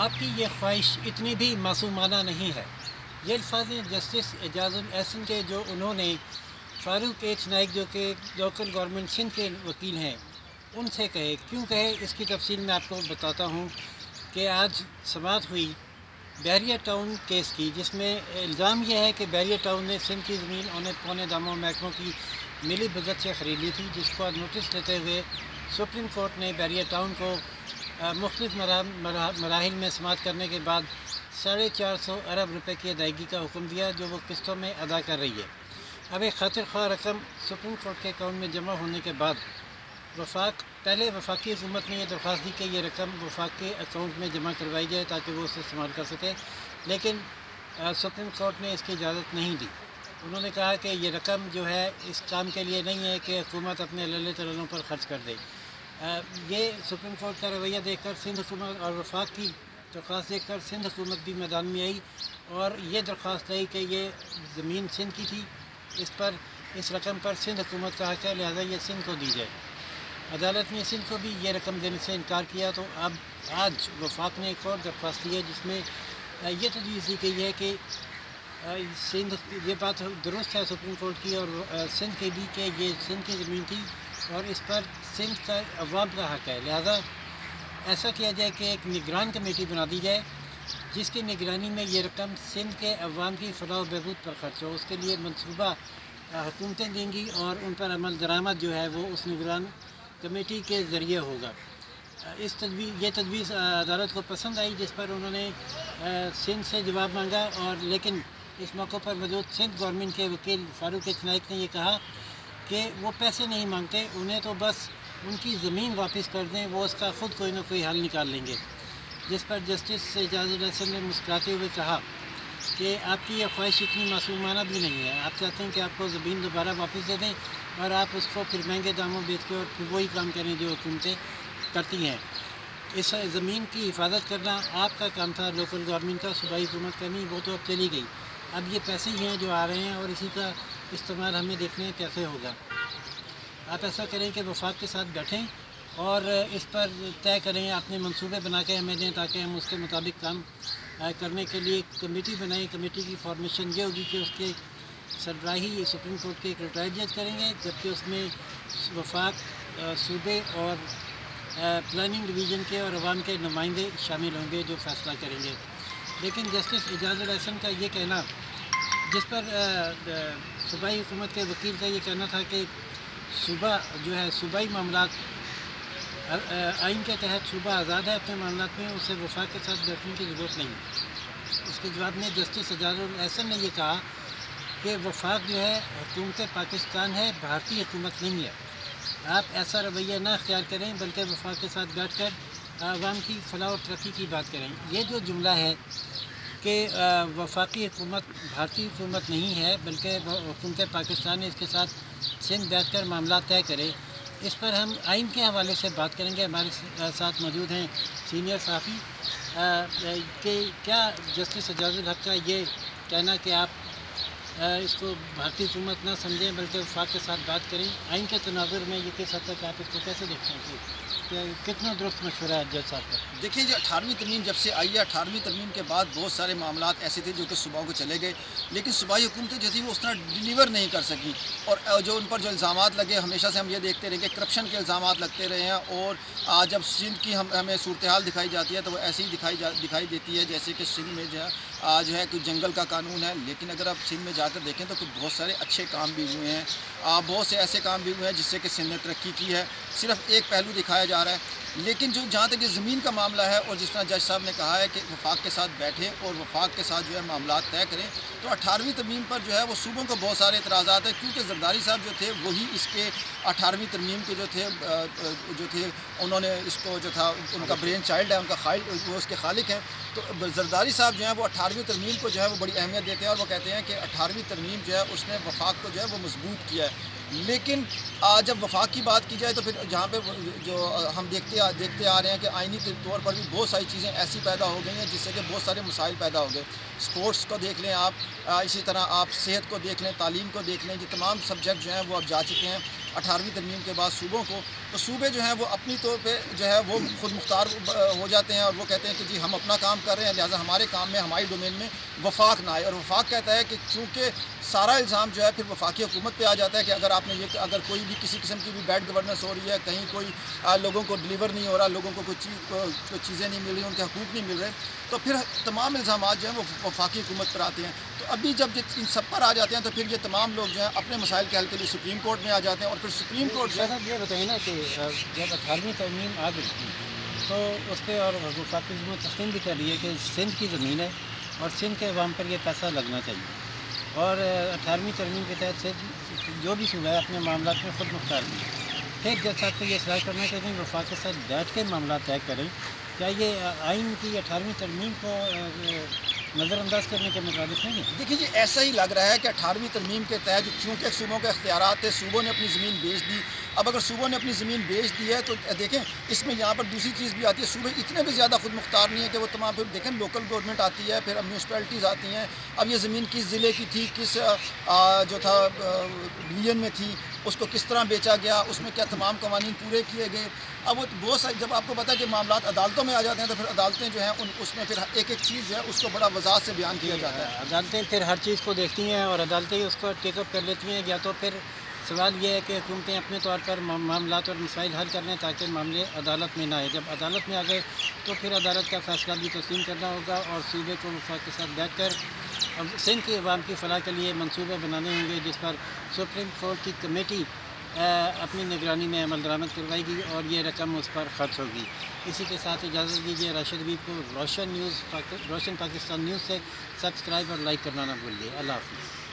آپ کی یہ خواہش اتنی بھی معصومانہ نہیں ہے۔ یہ الفاظ ہیں جسٹس اعجاز الاحسن کے، جو انہوں نے فاروق ایچ نائک جو کہ لوکل گورنمنٹ سندھ کے وکیل ہیں ان سے کہے۔ کیوں کہے اس کی تفصیل میں آپ کو بتاتا ہوں کہ آج سماعت ہوئی بحریہ ٹاؤن کیس کی، جس میں الزام یہ ہے کہ بحریہ ٹاؤن نے سندھ کی زمین اونے پونے داموں محکموں کی ملی بھگت سے خرید لی تھی، جس کو نوٹس لیتے ہوئے سپریم کورٹ نے بحریہ ٹاؤن کو مختلف مراحل میں سماعت کرنے کے بعد 450 ارب روپے کی ادائیگی کا حکم دیا، جو وہ قسطوں میں ادا کر رہی ہے۔ اب ایک خاطر خواہ رقم سپریم کورٹ کے اکاؤنٹ میں جمع ہونے کے بعد پہلے وفاقی حکومت نے یہ درخواست دی کہ یہ رقم وفاق کے اکاؤنٹ میں جمع کروائی جائے تاکہ وہ اسے استعمال کر سکے، لیکن سپریم کورٹ نے اس کی اجازت نہیں دی۔ انہوں نے کہا کہ یہ رقم جو ہے اس کام کے لیے نہیں ہے کہ حکومت اپنے للے تللوں پر خرچ کر دے۔ یہ سپریم کورٹ کا رویہ دیکھ کر سندھ حکومت اور وفاق کی درخواست دیکھ کر سندھ حکومت بھی میدان میں آئی اور یہ درخواست آئی کہ یہ زمین سندھ کی تھی، اس رقم پر سندھ حکومت کا حق ہے، لہٰذا یہ سندھ کو دی جائے۔ عدالت نے سندھ کو بھی یہ رقم دینے سے انکار کیا، تو اب آج وفاق نے ایک اور درخواست دی ہے جس میں یہ تجویز دی گئی ہے کہ سندھ، یہ بات درست ہے سپریم کورٹ کی اور سندھ کی بھی، کہ یہ سندھ کی زمین تھی اور اس پر سندھ کا عوام کا حق ہے، لہذا ایسا کیا جائے کہ ایک نگران کمیٹی بنا دی جائے جس کی نگرانی میں یہ رقم سندھ کے عوام کی فلاح و بہبود پر خرچ ہو۔ اس کے لیے منصوبہ حکومتیں دیں گی اور ان پر عمل درآمد جو ہے وہ اس نگران کمیٹی کے ذریعے ہوگا۔ یہ تجویز عدالت کو پسند آئی، جس پر انہوں نے سندھ سے جواب مانگا، اور لیکن اس موقع پر موجود سندھ گورنمنٹ کے وکیل فاروق ایچ نائک نے یہ کہا کہ وہ پیسے نہیں مانگتے، انہیں تو بس ان کی زمین واپس کر دیں، وہ اس کا خود کوئی نہ کوئی حل نکال لیں گے۔ جس پر جسٹس اعجاز الاحسن نے مسکراتے ہوئے کہا کہ آپ کی یہ خواہش اتنی معصومانہ بھی نہیں ہے، آپ چاہتے ہیں کہ آپ کو زمین دوبارہ واپس دے دیں اور آپ اس کو پھر مہنگے داموں بیچ کے اور پھر وہی کام کریں جو حکومتیں کرتی ہیں۔ اس زمین کی حفاظت کرنا آپ کا کام تھا، لوکل گورنمنٹ کا، صوبائی حکومت کرنی، وہ تو اب چلی گئی۔ اب یہ پیسے ہی ہیں جو آ رہے ہیں اور اسی کا استعمال ہمیں دیکھنے ہیں کیسے ہوگا۔ آپ ایسا کریں کہ وفاق کے ساتھ بیٹھیں اور اس پر طے کریں، اپنے منصوبے بنا کے ہمیں دیں تاکہ ہم اس کے مطابق کام کرنے کے لیے کمیٹی بنائیں۔ کمیٹی کی فارمیشن یہ ہوگی کہ اس کے سربراہی سپریم کورٹ کے ایک ریٹائرڈ جج کریں گے، جبکہ اس میں وفاق، صوبے اور پلاننگ ڈویژن کے اور عوام کے نمائندے شامل ہوں گے جو فیصلہ کریں گے۔ لیکن جسٹس اعجاز الاحسن کا یہ کہنا، جس پر صوبائی حکومت کے وکیل کا یہ کہنا تھا کہ صوبہ جو ہے صوبائی معاملات آئین کے تحت صوبہ آزاد ہے اپنے معاملات میں، اسے وفاق کے ساتھ بیٹھنے کی ضرورت نہیں ہے۔ اس کے جواب میں جسٹس اعجاز الاحسن نے یہ کہا کہ وفاق جو ہے حکومت پاکستان ہے، بھارتی حکومت نہیں ہے۔ آپ ایسا رویہ نہ اختیار کریں بلکہ وفاق کے ساتھ بیٹھ کر عوام کی فلاح و ترقی کی بات کریں۔ یہ جو جملہ ہے کہ وفاقی حکومت بھارتی حکومت نہیں ہے بلکہ حکومت پاکستان ہے، اس کے ساتھ سندھ بیٹھ کر معاملات طے کرے، اس پر ہم آئین کے حوالے سے بات کریں گے۔ ہمارے ساتھ موجود ہیں سینئر صحافی، کہ کیا جسٹس اعجاز الحق کا یہ کہنا کہ آپ اس کو بھارتی حکومت نہ سمجھیں بلکہ وفاق کے ساتھ بات کریں، آئین کے تناظر میں یہ کس حد تک آپ اس کو کیسے دیکھتے ہیں کہ کتنا درست مشورہ ہے جج صاحب کا؟ دیکھیں جی، 18ویں ترمیم جب سے آئی ہے، 18ویں ترمیم کے بعد بہت سارے معاملات ایسے تھے جو کہ صوباؤں کو چلے گئے، لیکن صوبائی حکومتیں جو تھی وہ اس طرح ڈیلیور نہیں کر سکی، اور جو ان پر جو الزامات لگے، ہمیشہ سے ہم یہ دیکھتے رہے کہ کرپشن کے الزامات لگتے رہے ہیں، اور جب سندھ کی ہمیں صورتحال دکھائی جاتی ہے تو وہ ایسی ہی دکھائی دیتی ہے جیسے کہ سندھ میں جو ہے کوئی جنگل کا قانون ہے۔ لیکن اگر آپ سندھ میں جا کر دیکھیں تو بہت سارے اچھے کام بھی ہوئے ہیں، بہت سے ایسے کام بھی ہوئے ہیں جس سے کہ سندھ نے ترقی کی ہے، صرف ایک پہلو دکھایا جا رہا ہے۔ لیکن جہاں تک یہ زمین کا معاملہ ہے، اور جس طرح جج صاحب نے کہا ہے کہ وفاق کے ساتھ بیٹھیں اور وفاق کے ساتھ جو ہے معاملات طے کریں، تو 18ویں ترمیم پر جو ہے وہ صوبوں کو بہت سارے اعتراضات ہیں، کیونکہ زرداری صاحب جو تھے وہی اس کے 18ویں ترمیم کے جو تھے انہوں نے اس کو جو تھا ان کا برین چائلڈ ہے، ان کا وہ اس کے خالق ہیں، تو زرداری صاحب جو ہیں وہ 18ویں ترمیم کو جو ہے وہ بڑی اہمیت دیتے ہیں، اور وہ کہتے ہیں کہ 18ویں ترمیم جو ہے اس نے وفاق کو جو ہے وہ مضبوط کیا ہے۔ لیکن جب وفاق کی بات کی جائے تو پھر جہاں پہ جو ہم دیکھتے آ رہے ہیں کہ آئینی طور پر بھی بہت ساری چیزیں ایسی پیدا ہو گئی ہیں جس سے کہ بہت سارے مسائل پیدا ہو گئے۔ سپورٹس کو دیکھ لیں آپ، اسی طرح آپ صحت کو دیکھ لیں، تعلیم کو دیکھ لیں، یہ تمام سبجیکٹ جو ہیں وہ اب جا چکے ہیں 18ویں ترمیم کے بعد صوبوں کو، تو صوبے جو ہیں وہ اپنی طور پہ جو ہے وہ خود مختار ہو جاتے ہیں اور وہ کہتے ہیں کہ جی ہم اپنا کام کر رہے ہیں، لہٰذا ہمارے کام میں ہماری ڈومین میں وفاق نہ آئے، اور وفاق کہتا ہے کہ چونکہ سارا الزام جو ہے پھر وفاقی حکومت پہ آ جاتا ہے کہ اگر آپ نے یہ اگر کوئی بھی کسی قسم کی بھی بیڈ گورننس ہو رہی ہے، کہیں کوئی لوگوں کو ڈلیور نہیں ہو رہا، لوگوں کو کوئی چیزیں نہیں مل رہی، ان کے حقوق نہیں مل رہے، تو پھر تمام الزامات جو ہیں وہ وفاقی حکومت پر آتے ہیں۔ تو ابھی جب ان سب پر آ جاتے ہیں تو پھر یہ تمام لوگ جو ہیں اپنے مسائل کے حل کے لیے سپریم کورٹ میں آ جاتے ہیں، اور پھر سپریم کورٹ جو ہے صاحب یہ بتائیے نا کہ جب 18ویں ترمیم آ گئی تو اس پہ اور وفاقی حکومت تسلیم بھی کر رہی ہے کہ سندھ کی زمین ہے اور سندھ کے عوام پر یہ پیسہ لگنا چاہیے، اور 18ویں ترمیم کے تحت سندھ جو بھی صوبہ ہے اپنے معاملات میں خود مختار بھی ہے۔ پھر جج صاحب کو یہ اصلاح کرنا کہ نہیں وفاق کے ساتھ بیٹھ کے معاملات طے کریں، کیا یہ آئین کی 18ویں ترمیم کو نظر انداز کرنے کے مطابق نہیں ہے؟ دیکھیے جی ایسا ہی لگ رہا ہے کہ 18ویں ترمیم کے تحت چونکہ صوبوں کے اختیارات تھے، صوبوں نے اپنی زمین بیچ دی۔ اب اگر صوبوں نے اپنی زمین بیچ دی ہے تو دیکھیں اس میں یہاں پر دوسری چیز بھی آتی ہے، صوبے اتنے بھی زیادہ خود مختار نہیں ہے کہ وہ تمام، پھر دیکھیں لوکل گورنمنٹ آتی ہے، پھر اب میونسپلٹیز آتی ہیں، اب یہ زمین کس ضلع کی تھی، کس جو تھا ڈویژن میں تھی، اس کو کس طرح بیچا گیا، اس میں کیا تمام قوانین پورے کیے گئے۔ اب وہ بہت ساری، جب آپ کو پتہ ہے کہ معاملات عدالتوں میں آ جاتے ہیں تو پھر عدالتیں جو ہیں اس میں پھر ایک ایک چیز جو ہے اس کو بڑا وضاحت سے بیان کیا جاتا ہے۔ عدالتیں پھر ہر چیز کو دیکھتی ہیں اور عدالتیں اس کو ٹیک اپ کر لیتی ہیں، یا تو پھر سوال یہ ہے کہ حکومتیں اپنے طور پر معاملات اور مسائل حل کر لیں تاکہ معاملے عدالت میں نہ آئے۔ جب عدالت میں آ گئے تو پھر عدالت کا فیصلہ بھی تسلیم کرنا ہوگا، اور صوبے کو وفاق کے ساتھ بیٹھ کر اب سندھ کے عوام کی فلاح کے لیے منصوبے بنانے ہوں گے، جس پر سپریم کورٹ کی کمیٹی اپنی نگرانی میں عمل درآمد کروائے گی اور یہ رقم اس پر خرچ ہوگی۔ اسی کے ساتھ اجازت دیجیے، راشد حبیب کو روشن پاکستان نیوز سے سبسکرائب اور لائک کرنا نہ بھولیے۔ اللہ حافظ۔